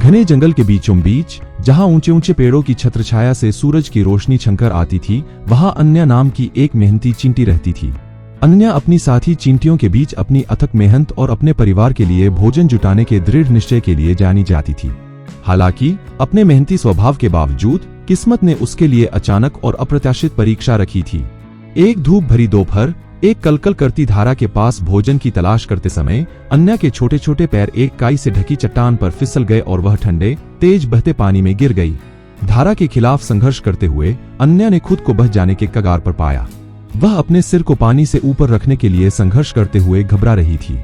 घने जंगल के बीचों बीच, जहां ऊंचे ऊंचे पेड़ों की छत्रछाया से सूरज की रोशनी छनकर आती थी, वहां अन्या नाम की एक मेहनती चींटी रहती थी। अन्या अपनी साथी चींटियों के बीच अपनी अथक मेहनत और अपने परिवार के लिए भोजन जुटाने के दृढ़ निश्चय के लिए जानी जाती थी। हालांकि अपने मेहनती स्वभाव के बावजूद किस्मत ने उसके लिए अचानक और अप्रत्याशित परीक्षा रखी थी। एक धूप भरी दोपहर, एक कलकल करती धारा के पास भोजन की तलाश करते समय अन्या के छोटे छोटे पैर एक काई से ढकी चट्टान पर फिसल गए और वह ठंडे, तेज बहते पानी में गिर गई। धारा के खिलाफ संघर्ष करते हुए अन्या ने खुद को बह जाने के कगार पर पाया। वह अपने सिर को पानी से ऊपर रखने के लिए संघर्ष करते हुए घबरा रही थी।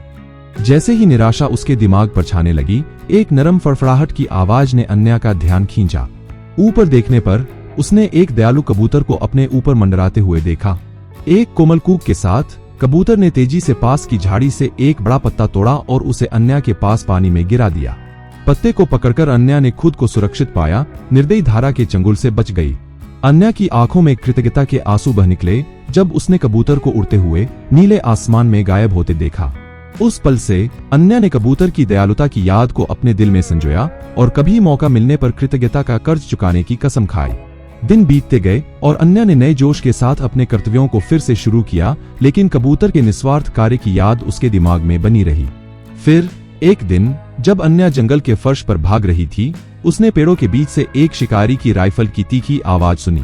जैसे ही निराशा उसके दिमाग पर छाने लगी, एक नरम फड़फड़ाहट की आवाज ने अन्या का ध्यान खींचा। ऊपर देखने पर उसने एक दयालु कबूतर को अपने ऊपर मंडराते हुए देखा। एक कोमल कूक के साथ कबूतर ने तेजी से पास की झाड़ी से एक बड़ा पत्ता तोड़ा और उसे अन्या के पास पानी में गिरा दिया। पत्ते को पकड़कर अन्या ने खुद को सुरक्षित पाया, निर्दयी धारा के चंगुल से बच गई। अन्या की आंखों में कृतज्ञता के आंसू बह निकले जब उसने कबूतर को उड़ते हुए नीले आसमान में गायब होते देखा। उस पल से अन्या ने कबूतर की दयालुता की याद को अपने दिल में संजोया और कभी मौका मिलने पर कृतज्ञता का कर्ज चुकाने की कसम खाई। दिन बीतते गए और अन्या ने नए जोश के साथ अपने कर्तव्यों को फिर से शुरू किया, लेकिन कबूतर के निस्वार्थ कार्य की याद उसके दिमाग में बनी रही। फिर एक दिन जब अन्या जंगल के फर्श पर भाग रही थी, उसने पेड़ों के बीच से एक शिकारी की राइफल की तीखी आवाज सुनी।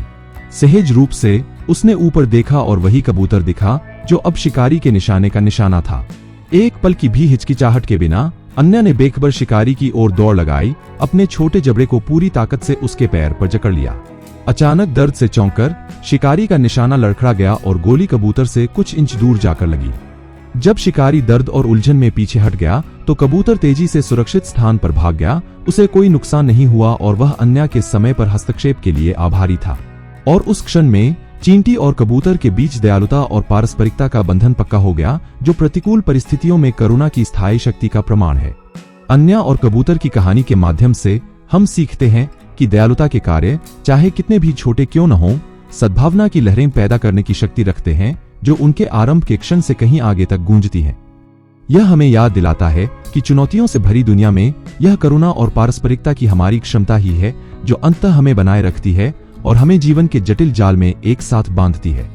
सहज रूप से उसने ऊपर देखा और वही कबूतर दिखा जो अब शिकारी के निशाने का निशाना था। एक पल की भी हिचकिचाहट के बिना अन्या ने बेखबर शिकारी की ओर दौड़ लगाई, अपने छोटे जबड़े को पूरी ताकत से उसके पैर पर जकड़ लिया। अचानक दर्द से चौंककर शिकारी का निशाना लड़खड़ा गया और गोली कबूतर से कुछ इंच दूर जाकर लगी। जब शिकारी दर्द और उलझन में पीछे हट गया तो कबूतर तेजी से सुरक्षित स्थान पर भाग गया। उसे कोई नुकसान नहीं हुआ और वह अन्या के समय पर हस्तक्षेप के लिए आभारी था। और उस क्षण में चींटी और कबूतर के बीच दयालुता और पारस्परिकता का बंधन पक्का हो गया, जो प्रतिकूल परिस्थितियों में करुणा की स्थायी शक्ति का प्रमाण है। अन्या और कबूतर की कहानी के माध्यम से हम सीखते हैं कि दयालुता के कार्य चाहे कितने भी छोटे क्यों न हों, सद्भावना की लहरें पैदा करने की शक्ति रखते हैं, जो उनके आरंभ के क्षण से कहीं आगे तक गूंजती हैं। यह हमें याद दिलाता है कि चुनौतियों से भरी दुनिया में यह करुणा और पारस्परिकता की हमारी क्षमता ही है जो अंततः हमें बनाए रखती है और हमें जीवन के जटिल जाल में एक साथ बांधती है।